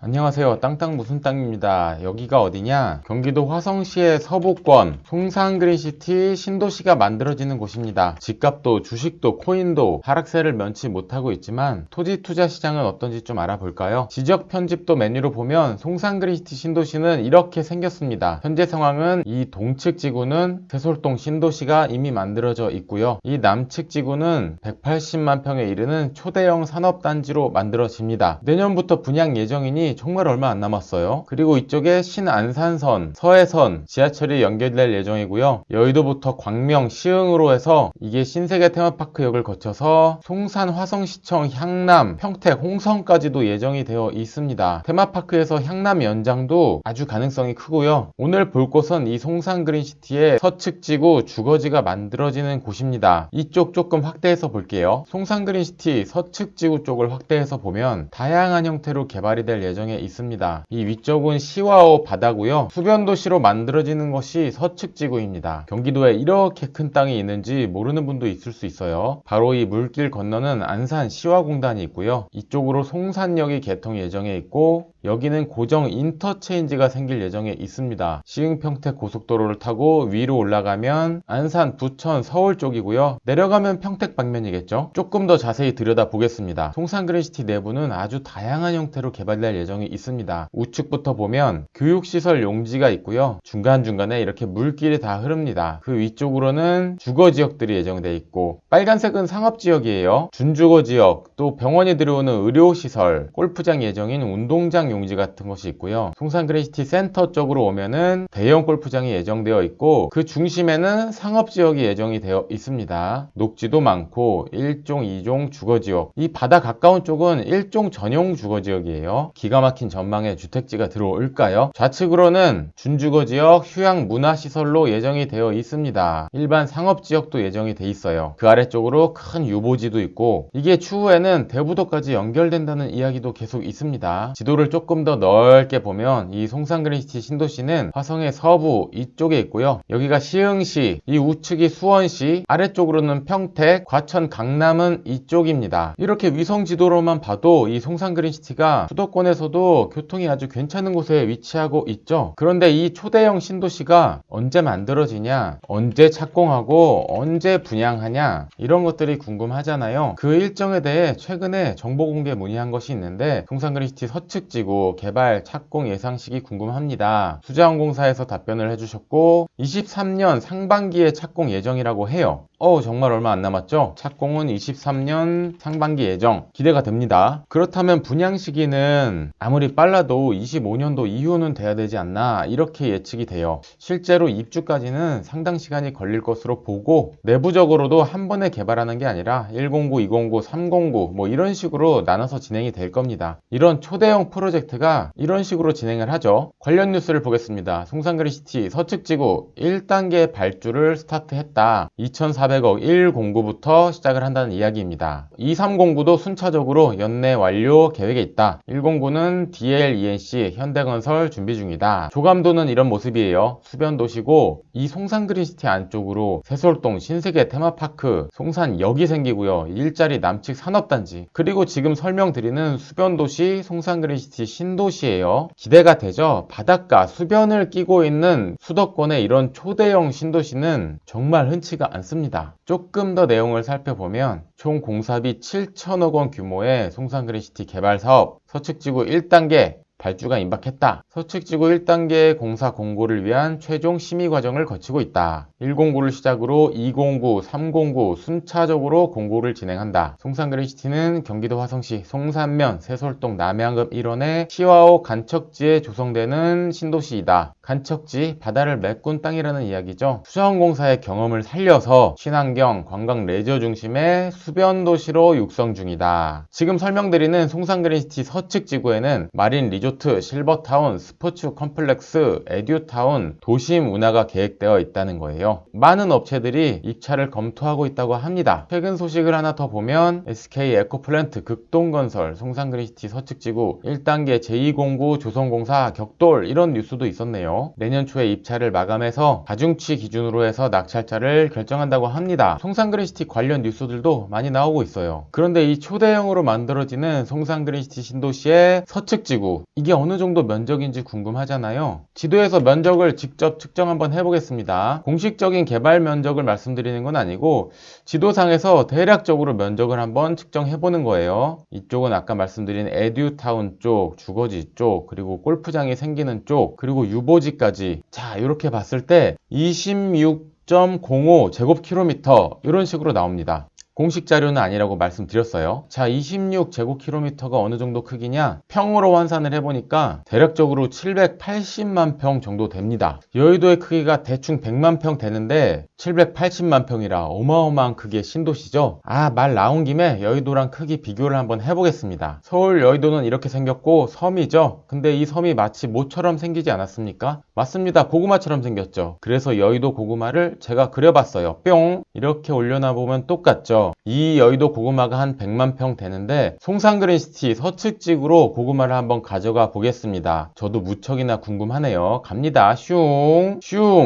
안녕하세요. 땅땅 무슨 땅입니다. 여기가 어디냐? 경기도 화성시의 서부권 송산그린시티 신도시가 만들어지는 곳입니다. 집값도 주식도 코인도 하락세를 면치 못하고 있지만 토지 투자 시장은 어떤지 좀 알아볼까요? 지적 편집도 메뉴로 보면 송산그린시티 신도시는 이렇게 생겼습니다. 현재 상황은 이 동측 지구는 세솔동 신도시가 이미 만들어져 있고요. 이 남측 지구는 180만 평에 이르는 초대형 산업단지로 만들어집니다. 내년부터 분양 예정이니 정말 얼마 안 남았어요. 그리고 이쪽에 신안산선, 서해선, 지하철이 연결될 예정이고요. 여의도부터 광명, 시흥으로 해서 이게 신세계 테마파크역을 거쳐서 송산, 화성시청, 향남, 평택, 홍성까지도 예정이 되어 있습니다. 테마파크에서 향남 연장도 아주 가능성이 크고요. 오늘 볼 곳은 이 송산그린시티의 서측 지구 주거지가 만들어지는 곳입니다. 이쪽 조금 확대해서 볼게요. 송산그린시티 서측 지구 쪽을 확대해서 보면 다양한 형태로 개발이 될 예정에 있습니다. 이 위쪽은 시와호 바다고요. 수변도시로 만들어지는 것이 서측 지구입니다. 경기도에 이렇게 큰 땅이 있는지 모르는 분도 있을 수 있어요. 바로 이 물길 건너는 안산 시화공단이 있고요. 이쪽으로 송산역이 개통 예정에 있고 여기는 고정 인터체인지가 생길 예정에 있습니다. 시흥평택 고속도로를 타고 위로 올라가면 안산, 부천, 서울 쪽이고요. 내려가면 평택 방면이겠죠. 조금 더 자세히 들여다보겠습니다. 송산그린시티 내부는 아주 다양한 형태로 개발될 예정이 있습니다. 우측부터 보면 교육시설 용지가 있고요. 중간중간에 이렇게 물길이 다 흐릅니다. 그 위쪽으로는 주거지역들이 예정되어 있고 빨간색은 상업지역이에요. 준주거지역, 또 병원이 들어오는 의료시설, 골프장 예정인 운동장 용지 같은 것이 있고요. 송산그린시티 센터 쪽으로 오면은 대형 골프장이 예정되어 있고 그 중심에는 상업지역이 예정이 되어 있습니다. 녹지도 많고 1종, 2종 주거지역, 이 바다 가까운 쪽은 1종 전용 주거지역이에요. 기가 막힌 전망의 주택지가 들어올까요? 좌측으로는 준주거지역, 휴양 문화시설로 예정이 되어 있습니다. 일반 상업지역도 예정이 돼 있어요. 그 아래쪽으로 큰 유보지도 있고 이게 추후에는 대부도까지 연결된다는 이야기도 계속 있습니다. 지도를 조금 더 넓게 보면 이 송산그린시티 신도시는 화성의 서부 이쪽에 있고요. 여기가 시흥시, 이 우측이 수원시, 아래쪽으로는 평택, 과천, 강남은 이쪽입니다. 이렇게 위성 지도로만 봐도 이 송산그린시티가 수도권에서도 교통이 아주 괜찮은 곳에 위치하고 있죠. 그런데 이 초대형 신도시가 언제 만들어지냐, 언제 착공하고 언제 분양하냐, 이런 것들이 궁금하잖아요. 그 일정에 대해 최근에 정보 공개 문의한 것이 있는데 송산그린시티 서측 지구 개발 착공 예상 시기 궁금합니다. 수자원공사에서 답변을 해주셨고 23년 상반기에 착공 예정이라고 해요. 정말 얼마 안 남았죠? 착공은 23년 상반기 예정. 기대가 됩니다. 그렇다면 분양 시기는 아무리 빨라도 25년도 이후는 돼야 되지 않나, 이렇게 예측이 돼요. 실제로 입주까지는 상당 시간이 걸릴 것으로 보고 내부적으로도 한 번에 개발하는 게 아니라 109, 209, 309 뭐 이런 식으로 나눠서 진행이 될 겁니다. 이런 초대형 프로젝트가 이런 식으로 진행을 하죠. 관련 뉴스를 보겠습니다. 송산그린시티 서측지구 1단계 발주를 스타트했다. 2,400억 109부터 시작을 한다는 이야기입니다. 2309도 순차적으로 연내 완료 계획에 있다. 109는 DL-ENC 현대건설 준비 중이다. 조감도는 이런 모습이에요. 수변도시고 이 송산그린시티 안쪽으로 세솔동 신세계 테마파크 송산역이 생기고요. 일자리 남측 산업단지, 그리고 지금 설명드리는 수변도시 송산그린시티 신도시예요. 기대가 되죠? 바닷가 수변을 끼고 있는 수도권의 이런 초대형 신도시는 정말 흔치가 않습니다. 조금 더 내용을 살펴보면 총 공사비 7천억 원 규모의 송산그린시티 개발 사업 서측지구 1단계 발주가 임박했다. 서측지구 1단계 공사 공고를 위한 최종 심의 과정을 거치고 있다. 109를 시작으로 209, 309 순차적으로 공고를 진행한다. 송산그린시티는 경기도 화성시 송산면 세솔동 남양급 일원의 시와호 간척지에 조성되는 신도시이다. 간척지, 바다를 메꾼 땅이라는 이야기죠. 수자원공사의 경험을 살려서 친환경, 관광 레저 중심의 수변도시로 육성 중이다. 지금 설명드리는 송산그린시티 서측 지구에는 마린 리조트, 실버타운, 스포츠 컴플렉스, 에듀타운, 도심 운하가 계획되어 있다는 거예요. 많은 업체들이 입찰을 검토하고 있다고 합니다. 최근 소식을 하나 더 보면 SK 에코플랜트, 극동건설, 송산그린시티 서측지구 1단계 제2공구 조성공사 격돌, 이런 뉴스도 있었네요. 내년 초에 입찰을 마감해서 가중치 기준으로 해서 낙찰자를 결정한다고 합니다. 송산그린시티 관련 뉴스들도 많이 나오고 있어요. 그런데 이 초대형으로 만들어지는 송산그린시티 신도시의 서측지구, 이게 어느 정도 면적인지 궁금하잖아요. 지도에서 면적을 직접 측정 한번 해보겠습니다. 공식적인 개발 면적을 말씀드리는 건 아니고 지도상에서 대략적으로 면적을 한번 측정해보는 거예요. 이쪽은 아까 말씀드린 에듀타운 쪽, 주거지 쪽, 그리고 골프장이 생기는 쪽, 그리고 유보지까지. 자, 이렇게 봤을 때 26.05 제곱킬로미터 이런 식으로 나옵니다. 공식 자료는 아니라고 말씀드렸어요. 자, 26제곱킬로미터가 어느 정도 크기냐? 평으로 환산을 해보니까 대략적으로 780만 평 정도 됩니다. 여의도의 크기가 대충 100만 평 되는데 780만 평이라 어마어마한 크기의 신도시죠. 말 나온 김에 여의도랑 크기 비교를 한번 해보겠습니다. 서울 여의도는 이렇게 생겼고 섬이죠. 근데 이 섬이 마치 뭐처럼 생기지 않았습니까? 맞습니다. 고구마처럼 생겼죠. 그래서 여의도 고구마를 제가 그려봤어요. 뿅! 이렇게 올려놔보면 똑같죠. 이 여의도 고구마가 한 100만 평 되는데 송산그린시티 서측지구로 고구마를 한번 가져가 보겠습니다. 저도 무척이나 궁금하네요. 갑니다. 슝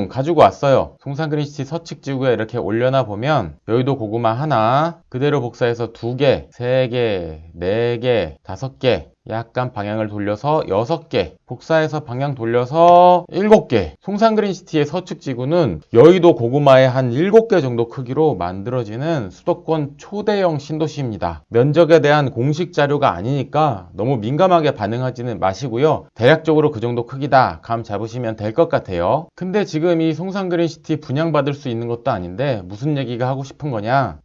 가지고 왔어요. 송산그린시티 서측지구에 이렇게 올려놔 보면 여의도 고구마 하나, 그대로 복사해서 2개, 3개, 4개, 5개, 약간 방향을 돌려서 6개, 복사해서 방향 돌려서 7개. 송산그린시티의 서측지구는 여의도 고구마의 한 7개 정도 크기로 만들어지는 수도권 초대형 신도시입니다. 면적에 대한 공식 자료가 아니니까 너무 민감하게 반응하지는 마시고요. 대략적으로 그 정도 크기다 감 잡으시면 될 것 같아요. 근데 지금 이 송산그린시티 분양받을 수 있는 것도 아닌데 무슨 얘기가 하고 싶은 거냐?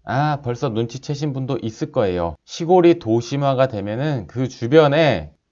벌써 눈치채신 분도 있을 거예요. 시골이 도심화가 되면은 그 주변에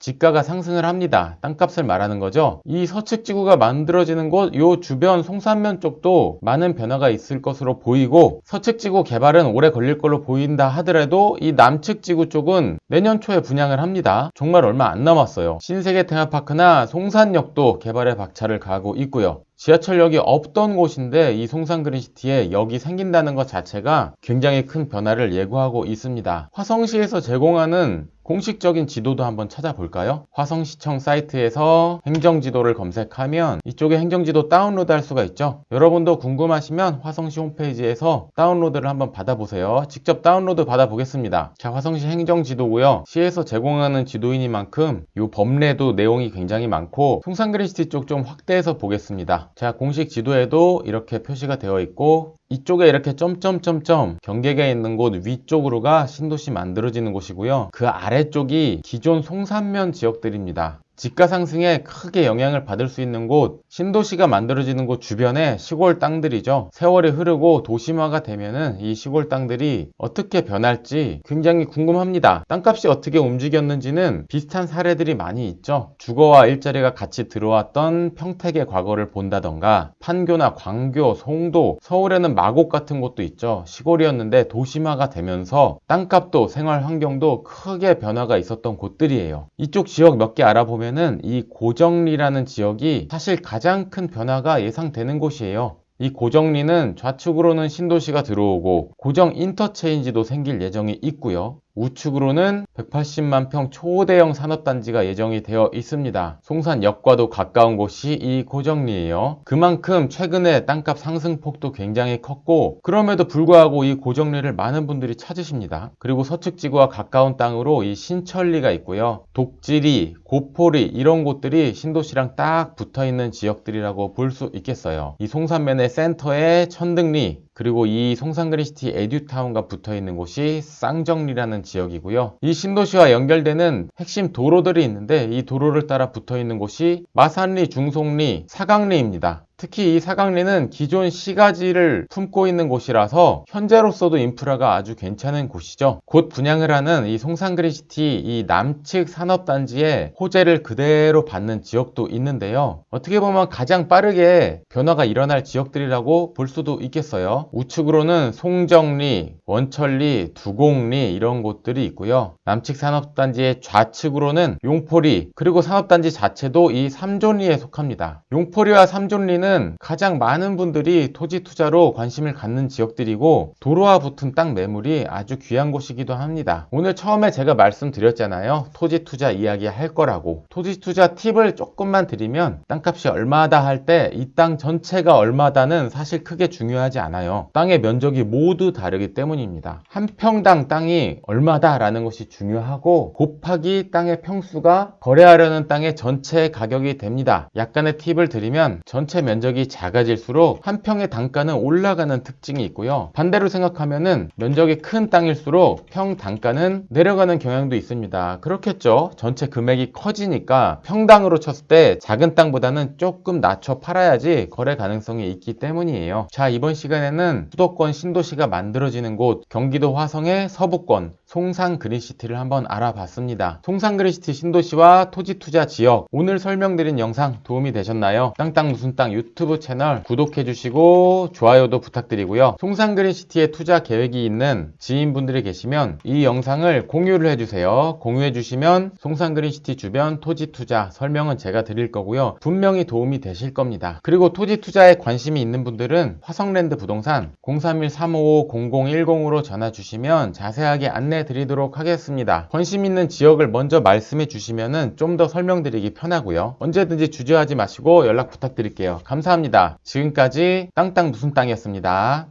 지가가 상승을 합니다. 땅값을 말하는 거죠. 이 서측지구가 만들어지는 곳, 요 주변 송산면 쪽도 많은 변화가 있을 것으로 보이고 서측지구 개발은 오래 걸릴 걸로 보인다 하더라도 이 남측지구 쪽은 내년 초에 분양을 합니다. 정말 얼마 안 남았어요. 신세계 테마파크나 송산역도 개발에 박차를 가하고 있고요. 지하철역이 없던 곳인데 이 송산그린시티에 역이 생긴다는 것 자체가 굉장히 큰 변화를 예고하고 있습니다. 화성시에서 제공하는 공식적인 지도도 한번 찾아볼까요? 화성시청 사이트에서 행정지도를 검색하면 이쪽에 행정지도 다운로드 할 수가 있죠. 여러분도 궁금하시면 화성시 홈페이지에서 다운로드를 한번 받아보세요. 직접 다운로드 받아보겠습니다. 자, 화성시 행정지도고요. 시에서 제공하는 지도이니만큼 이 법례도 내용이 굉장히 많고 송산그린시티 쪽 좀 확대해서 보겠습니다. 자, 공식 지도에도 이렇게 표시가 되어 있고 이쪽에 이렇게 점점점점 경계가 있는 곳 위쪽으로가 신도시 만들어지는 곳이고요. 그 아래쪽이 기존 송산면 지역들입니다. 지가 상승에 크게 영향을 받을 수 있는 곳, 신도시가 만들어지는 곳 주변에 시골 땅들이죠. 세월이 흐르고 도심화가 되면은 이 시골 땅들이 어떻게 변할지 굉장히 궁금합니다. 땅값이 어떻게 움직였는지는 비슷한 사례들이 많이 있죠. 주거와 일자리가 같이 들어왔던 평택의 과거를 본다던가 판교나 광교, 송도, 서울에는 마곡 같은 곳도 있죠. 시골이었는데 도심화가 되면서 땅값도 생활 환경도 크게 변화가 있었던 곳들이에요. 이쪽 지역 몇 개 알아보면 이 고정리라는 지역이 사실 가장 큰 변화가 예상되는 곳이에요. 이 고정리는 좌측으로는 신도시가 들어오고 고정 인터체인지도 생길 예정이 있고요. 우측으로는 180만 평 초대형 산업단지가 예정이 되어 있습니다. 송산역과도 가까운 곳이 이 고정리예요. 그만큼 최근에 땅값 상승폭도 굉장히 컸고 그럼에도 불구하고 이 고정리를 많은 분들이 찾으십니다. 그리고 서측지구와 가까운 땅으로 이 신천리가 있고요. 독지리, 고포리 이런 곳들이 신도시랑 딱 붙어있는 지역들이라고 볼 수 있겠어요. 이 송산면의 센터에 천등리, 그리고 이 송산그린시티 에듀타운과 붙어있는 곳이 쌍정리라는 지역이고요. 이 신도시와 연결되는 핵심 도로들이 있는데 이 도로를 따라 붙어있는 곳이 마산리, 중송리, 사강리입니다. 특히 이 사강리는 기존 시가지를 품고 있는 곳이라서 현재로서도 인프라가 아주 괜찮은 곳이죠. 곧 분양을 하는 이 송산그린시티 이 남측 산업단지의 호재를 그대로 받는 지역도 있는데요. 어떻게 보면 가장 빠르게 변화가 일어날 지역들이라고 볼 수도 있겠어요. 우측으로는 송정리, 원천리, 두곡리 이런 곳들이 있고요. 남측 산업단지의 좌측으로는 용포리, 그리고 산업단지 자체도 이 삼존리에 속합니다. 용포리와 삼존리는 시간에는 가장 많은 분들이 토지 투자로 관심을 갖는 지역들이고 도로와 붙은 땅 매물이 아주 귀한 곳이기도 합니다. 오늘 처음에 제가 말씀드렸잖아요. 토지 투자 이야기 할 거라고. 토지 투자 팁을 조금만 드리면 땅값이 얼마다 할 때 이 땅 전체가 얼마다는 사실 크게 중요하지 않아요. 땅의 면적이 모두 다르기 때문입니다. 한 평당 땅이 얼마다 라는 것이 중요하고 곱하기 땅의 평수가 거래하려는 땅의 전체 가격이 됩니다. 약간의 팁을 드리면 전체 면적이 작아질수록 한 평의 단가는 올라가는 특징이 있고요. 반대로 생각하면은 면적이 큰 땅일수록 평 단가는 내려가는 경향도 있습니다. 그렇겠죠. 전체 금액이 커지니까 평당으로 쳤을 때 작은 땅보다는 조금 낮춰 팔아야지 거래 가능성이 있기 때문이에요. 자, 이번 시간에는 수도권 신도시가 만들어지는 곳 경기도 화성의 서부권 송산 그린시티를 한번 알아봤습니다. 송산 그린시티 신도시와 토지 투자 지역, 오늘 설명드린 영상 도움이 되셨나요? 땅땅 무슨 땅 유튜브 채널 구독해 주시고 좋아요도 부탁드리고요. 송산 그린시티에 투자 계획이 있는 지인분들이 계시면 이 영상을 공유를 해주세요. 공유해 주시면 송산 그린시티 주변 토지 투자 설명은 제가 드릴 거고요. 분명히 도움이 되실 겁니다. 그리고 토지 투자에 관심이 있는 분들은 화성랜드 부동산 031-355-0010으로 전화 주시면 자세하게 안내 드리도록 하겠습니다. 관심 있는 지역을 먼저 말씀해 주시면 좀 더 설명드리기 편하고요. 언제든지 주저하지 마시고 연락 부탁드릴게요. 감사합니다. 지금까지 땅땅 무슨 땅이었습니다.